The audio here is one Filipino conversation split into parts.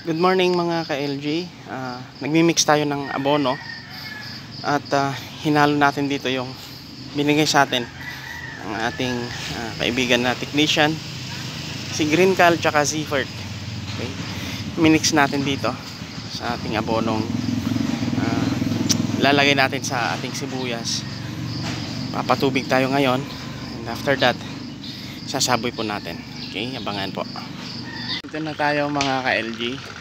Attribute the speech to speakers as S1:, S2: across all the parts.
S1: Good morning mga ka-LG. Nagmi-mix tayo ng abono at hinalo natin dito yung binigay sa atin ng ating kaibigan na technician, si Greencal tsaka Zefert. Okay. Minix natin dito sa ating abonong lalagay natin sa ating sibuyas. Papatubig tayo ngayon, and after that sasaboy po natin. Okay, abangan po. Dito na tayo mga ka-LG.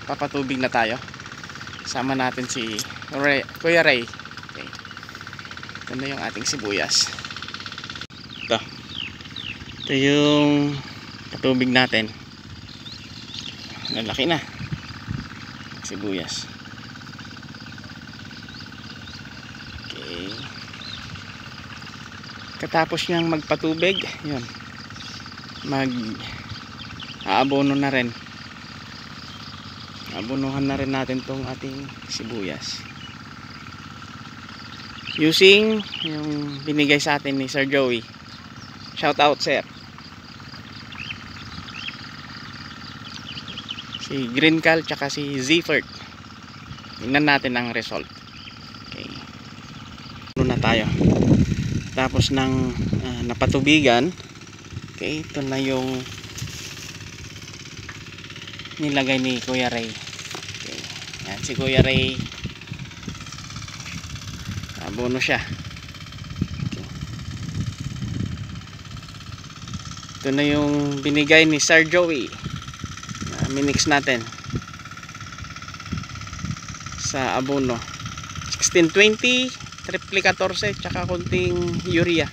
S1: Papatubig na tayo. Sama natin si Kuya Ray. Okay. Ito na yung ating sibuyas. Ito yung patubig natin. Lalaki na sibuyas. Okay. Katapos niyang magpatubig, yun, aabono na rin. Abonohan na rin natin tong ating sibuyas using yung binigay sa atin ni Sir Joey. Shout out sir. Si Greencal tsaka si Zefert. Tingnan natin ang result. Okay. Ano na tayo. Tapos ng napatubigan. Okay, ito na yung nilagay ni Kuya Ray. Okay. Yan, si Kuya Ray abono siya. Okay. Ito na yung binigay ni Sir Joey na minix natin sa abono 1620 triple 14 tsaka konting urea.